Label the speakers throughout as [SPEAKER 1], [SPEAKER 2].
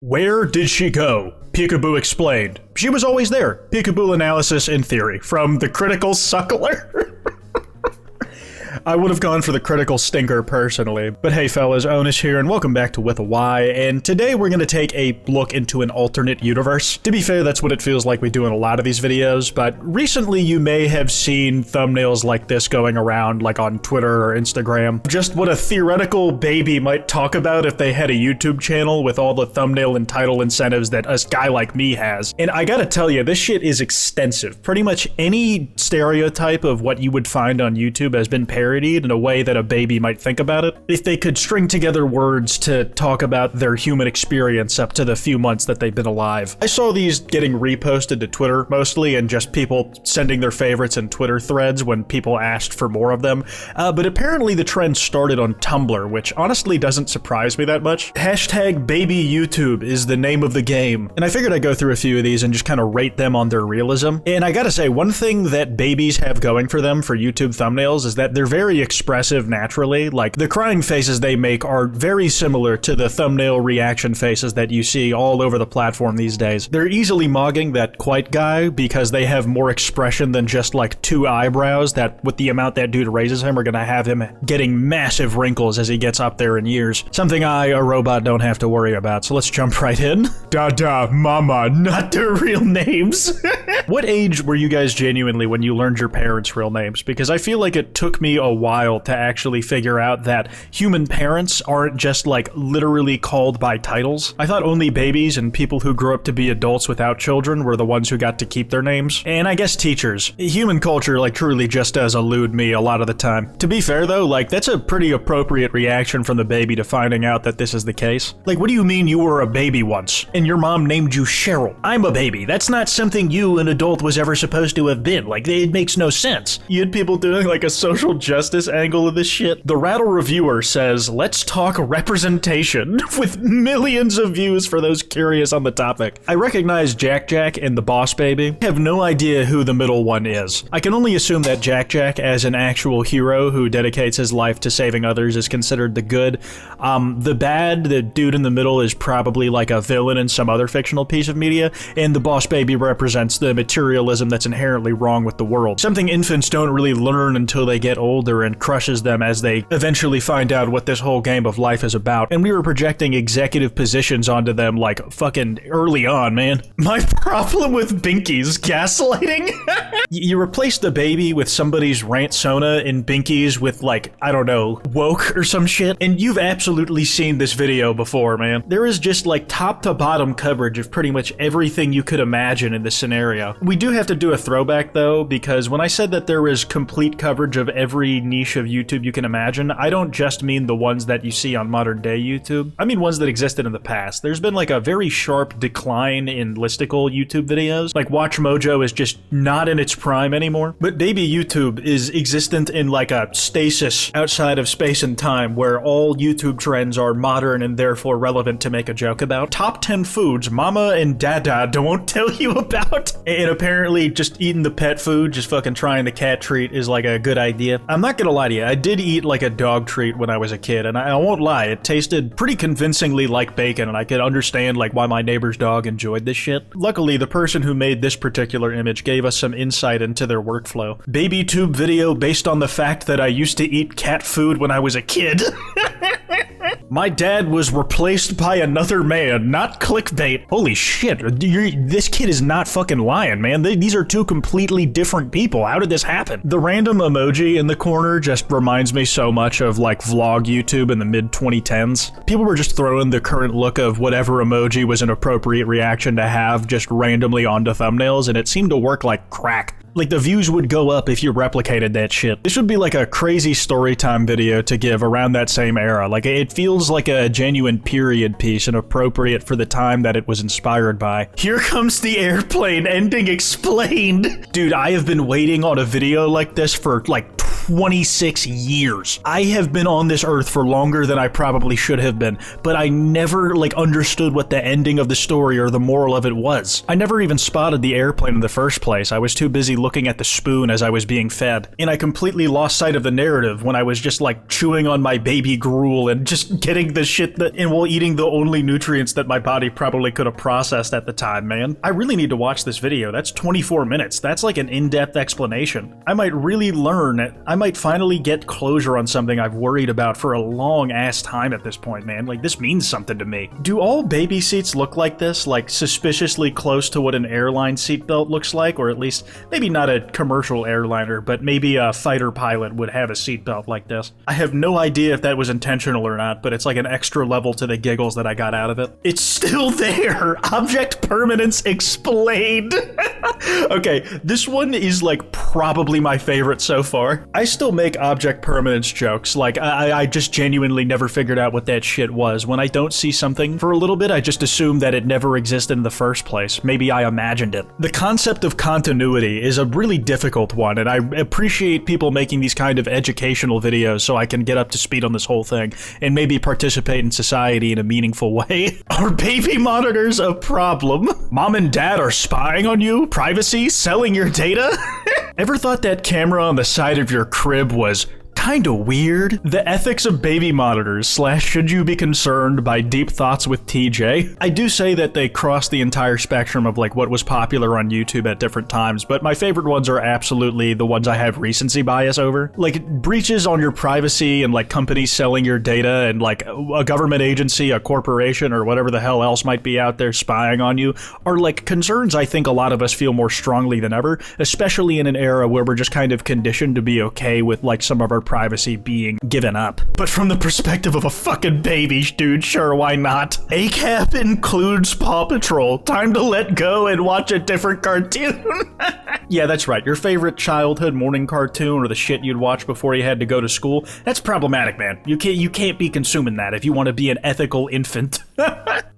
[SPEAKER 1] Where did she go? Peekaboo explained. She was always there. Peekaboo analysis in theory. From the critical suckler. I would have gone for the critical stinker personally. But hey fellas, Onus here and welcome back to With a Y, and today we're going to take a look into an alternate universe. To be fair, that's what it feels like we do in a lot of these videos, but recently you may have seen thumbnails like this going around like on Twitter or Instagram. Just what a theoretical baby might talk about if they had a YouTube channel with all the thumbnail and title incentives that a guy like me has. And I gotta tell you, this shit is extensive. Pretty much any stereotype of what you would find on YouTube has been parodied in a way that a baby might think about it. If they could string together words to talk about their human experience up to the few months that they've been alive. I saw these getting reposted to Twitter mostly, and just people sending their favorites in Twitter threads when people asked for more of them. But apparently the trend started on Tumblr, which honestly doesn't surprise me that much. Hashtag babyyoutube is the name of the game. And I figured I'd go through a few of these and just kind of rate them on their realism. And I gotta say, one thing that babies have going for them for YouTube thumbnails is that they're very expressive naturally. Like, the crying faces they make are very similar to the thumbnail reaction faces that you see all over the platform these days. They're easily mogging that Quite guy because they have more expression than just like two eyebrows that, with the amount that dude raises him, are gonna have him getting massive wrinkles as he gets up there in years. Something I, a robot, don't have to worry about, so let's jump right in. Dada, mama, not their real names. What age were you guys genuinely when you learned your parents' real names? Because I feel like it took me a while to actually figure out that human parents aren't just like literally called by titles. I thought only babies and people who grew up to be adults without children were the ones who got to keep their names. And I guess teachers. Human culture like truly just does elude me a lot of the time. To be fair though, like that's a pretty appropriate reaction from the baby to finding out that this is the case. Like, what do you mean you were a baby once and your mom named you Cheryl? I'm a baby. That's not something you, an adult, was ever supposed to have been. Like, it makes no sense. You had people doing like a social justice angle of this shit. The Rattle Reviewer says, let's talk representation, with millions of views for those curious on the topic. I recognize Jack Jack and the Boss Baby. I have no idea who the middle one is. I can only assume that Jack Jack, as an actual hero who dedicates his life to saving others, is considered the good. The bad, the dude in the middle, is probably like a villain in some other fictional piece of media, and the Boss Baby represents the materialism that's inherently wrong with the world. Something infants don't really learn until they get older and crushes them as they eventually find out what this whole game of life is about. And we were projecting executive positions onto them like fucking early on, man. My problem with Binky's gaslighting? You replace the baby with somebody's rant sona in Binky's with like, I don't know, woke or some shit, and you've absolutely seen this video before, man. There is just like top to bottom coverage of pretty much everything you could imagine in this scenario. We do have to do a throwback though, because when I said that there is complete coverage of every niche of YouTube you can imagine, I don't just mean the ones that you see on modern day YouTube. I mean ones that existed in the past. There's been like a very sharp decline in listicle YouTube videos. Like Watch Mojo is just not in its prime anymore. But baby YouTube is existent in like a stasis outside of space and time where all YouTube trends are modern and therefore relevant to make a joke about. Top 10 foods Mama and Dada don't tell you about. And apparently just eating the pet food, just fucking trying the cat treat is like a good idea. I'm not gonna lie to you, I did eat like a dog treat when I was a kid, and I won't lie, it tasted pretty convincingly like bacon, and I could understand like why my neighbor's dog enjoyed this shit. Luckily, the person who made this particular image gave us some insight into their workflow. BabyTube video based on the fact that I used to eat cat food when I was a kid. My dad was replaced by another man, not clickbait. Holy shit, this kid is not fucking lying, man. These are two completely different people. How did this happen? The random emoji in the corner just reminds me so much of like vlog YouTube in the mid-2010s. People were just throwing the current look of whatever emoji was an appropriate reaction to have just randomly onto thumbnails, and it seemed to work like crack. Like, the views would go up if you replicated that shit. This would be like a crazy storytime video to give around that same era. Like, it feels like a genuine period piece and appropriate for the time that it was inspired by. Here comes the airplane ending explained. Dude, I have been waiting on a video like this for like 26 years. I have been on this earth for longer than I probably should have been, but I never understood what the ending of the story or the moral of it was. I never even spotted the airplane in the first place. I was too busy looking at the spoon as I was being fed. And I completely lost sight of the narrative when I was just chewing on my baby gruel and just getting the shit while eating the only nutrients that my body probably could have processed at the time, man. I really need to watch this video. That's 24 minutes. That's like an in-depth explanation. I might really learn it. I might finally get closure on something I've worried about for a long ass time at this point, man. This means something to me. Do all baby seats look like this? Suspiciously close to what an airline seatbelt looks like? Or at least, maybe not a commercial airliner, but maybe a fighter pilot would have a seatbelt like this. I have no idea if that was intentional or not, but it's like an extra level to the giggles that I got out of it. It's still there! Object permanence explained! Okay, this one is probably my favorite so far. I still make object permanence jokes. I just genuinely never figured out what that shit was. When I don't see something for a little bit, I just assume that it never existed in the first place. Maybe I imagined it. The concept of continuity is a really difficult one, and I appreciate people making these kind of educational videos so I can get up to speed on this whole thing and maybe participate in society in a meaningful way. Are baby monitors a problem? Mom and dad are spying on you? Privacy? Selling your data? Ever thought that camera on the side of your crib was kinda weird? The ethics of baby monitors / should you be concerned by Deep Thoughts with TJ? I do say that they cross the entire spectrum of what was popular on YouTube at different times, but my favorite ones are absolutely the ones I have recency bias over. Breaches on your privacy and companies selling your data and a government agency, a corporation, or whatever the hell else might be out there spying on you are concerns I think a lot of us feel more strongly than ever, especially in an era where we're just kind of conditioned to be okay with some of our privacy being given up. But from the perspective of a fucking baby, dude, sure, why not? ACAP includes Paw Patrol. Time to let go and watch a different cartoon. Yeah, that's right. Your favorite childhood morning cartoon or the shit you'd watch before you had to go to school, that's problematic, man. You can't be consuming that if you want to be an ethical infant.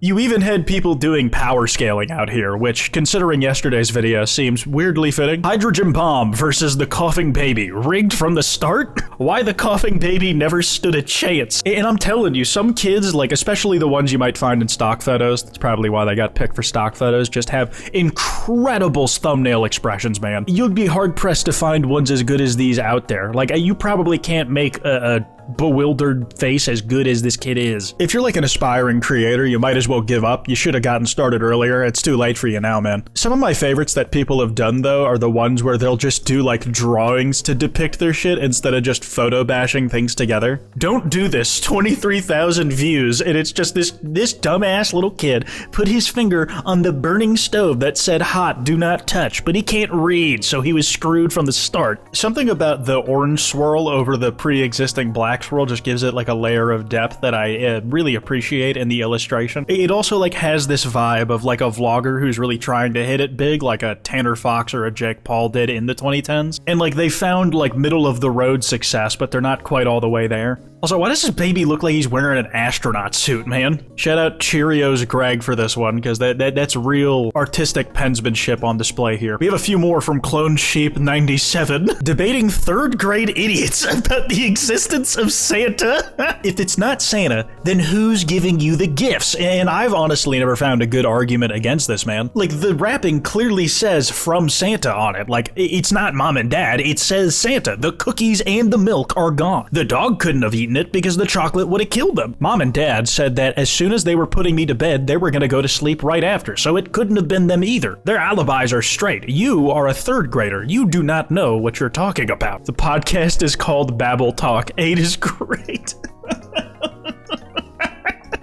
[SPEAKER 1] You even had people doing power scaling out here, which, considering yesterday's video, seems weirdly fitting. Hydrogen bomb versus the coughing baby. Rigged from the start? Why the coughing baby never stood a chance. And I'm telling you, some kids, especially the ones you might find in stock photos, that's probably why they got picked for stock photos, just have incredible thumbnail expressions, man. You'd be hard-pressed to find ones as good as these out there. You probably can't make a bewildered face as good as this kid is. If you're an aspiring creator, you might as well give up. You should have gotten started earlier. It's too late for you now, man. Some of my favorites that people have done, though, are the ones where they'll just do drawings to depict their shit instead of just photo bashing things together. Don't do this. 23,000 views, and it's just this dumbass little kid put his finger on the burning stove that said hot, do not touch, but he can't read, so he was screwed from the start. Something about the orange swirl over the pre-existing black swirl just gives it a layer of depth that I really appreciate in the illustration. It also has this vibe of a vlogger who's really trying to hit it big, like a Tanner Fox or a Jake Paul did in the 2010s. And they found middle of the road success, but they're not quite all the way there. Also, why does this baby look like he's wearing an astronaut suit, man? Shout out Cheerios Greg for this one, because that's real artistic pensmanship on display here. We have a few more from Clone Sheep 97. Debating third grade idiots about the existence of Santa. If it's not Santa, then who's giving you the gifts? And I've honestly never found a good argument against this, man. The wrapping clearly says from Santa on it. It's not mom and dad, it says Santa. The cookies and the milk are gone. The dog couldn't have eaten it because the chocolate would have killed them. Mom and dad said that as soon as they were putting me to bed, they were gonna go to sleep right after, so it couldn't have been them either. Their alibis are straight. You are a third grader. You do not know what you're talking about. The podcast is called Babble Talk. 8 is great.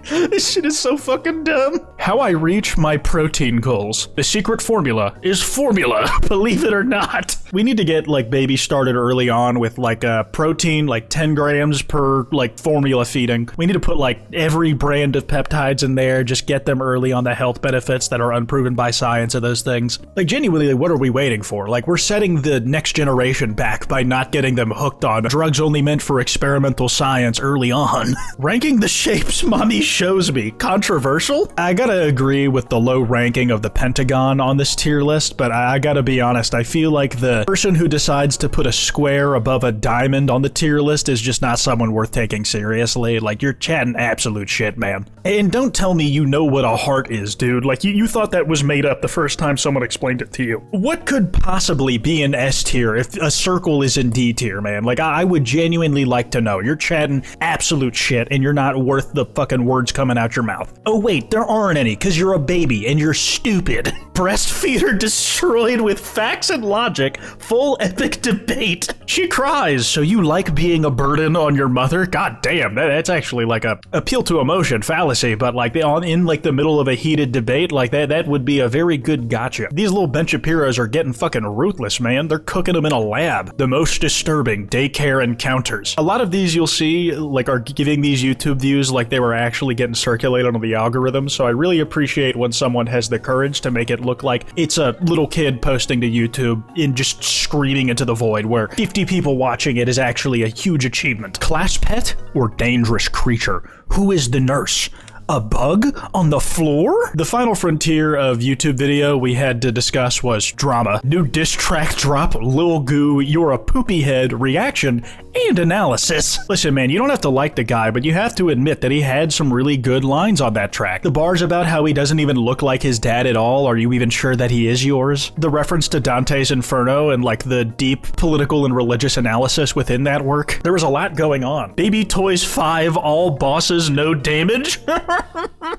[SPEAKER 1] This shit is so fucking dumb. How I reach my protein goals. The secret formula is formula, believe it or not. We need to get baby started early on with a protein 10 grams per formula feeding. We need to put every brand of peptides in there, just get them early on the health benefits that are unproven by science of those things. Genuinely, what are we waiting for? We're setting the next generation back by not getting them hooked on drugs only meant for experimental science early on. Ranking the shapes mommy shows me. Controversial? I gotta agree with the low ranking of the Pentagon on this tier list, but I gotta be honest, I feel like the the person who decides to put a square above a diamond on the tier list is just not someone worth taking seriously. Like, you're chatting absolute shit, man. And don't tell me you know what a heart is, dude. Like, you thought that was made up the first time someone explained it to you. What could possibly be in S tier if a circle is in D tier, man? Like, I would genuinely like to know. You're chatting absolute shit and you're not worth the fucking words coming out your mouth. Oh wait, there aren't any, because you're a baby and you're stupid. Breastfeeder destroyed with facts and logic. Full epic debate. She cries, so you like being a burden on your mother? God damn, that's actually like a appeal to emotion fallacy, but like in like the middle of a heated debate like that would be a very good gotcha. These little Ben Shapiros are getting fucking ruthless, man. They're cooking them in a lab. The most disturbing daycare encounters. A lot of these you'll see like are giving these YouTube views like they were actually getting circulated on the algorithm, so I really appreciate when someone has the courage to make it look like it's a little kid posting to YouTube and just screaming into the void where 50 people watching it is actually a huge achievement. Class pet or dangerous creature? Who is the nurse? A bug on the floor? The final frontier of YouTube video we had to discuss was drama. New diss track drop, Lil Goo, you're a poopy head, reaction, and analysis. Listen, man, you don't have to like the guy, but you have to admit that he had some really good lines on that track. The bars about how he doesn't even look like his dad at all, are you even sure that he is yours? The reference to Dante's Inferno and like the deep political and religious analysis within that work. There was a lot going on. Baby Toys 5, all bosses, no damage?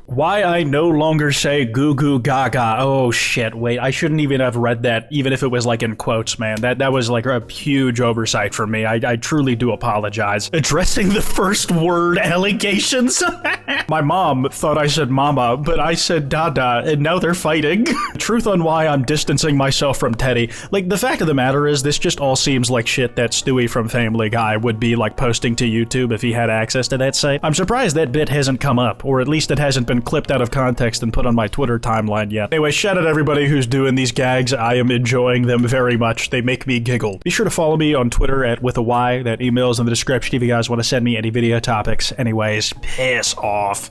[SPEAKER 1] Why I no longer say goo goo gaga. Oh shit, wait, I shouldn't even have read that, even if it was like in quotes, man. That was like a huge oversight for me. I truly do apologize. Addressing the first word allegations. My mom thought I said mama, but I said dada, and now they're fighting. Truth on why I'm distancing myself from Teddy. Like, the fact of the matter is, this just all seems like shit that Stewie from Family Guy would be like posting to YouTube if he had access to that site. I'm surprised that bit hasn't come up, or at least it hasn't been clipped out of context and put on my Twitter timeline yet. Anyway, shout out everybody who's doing these gags. I am enjoying them very much. They make me giggle. Be sure to follow me on Twitter at with a Y. That email is in the description if you guys want to send me any video topics. Anyways, piss off.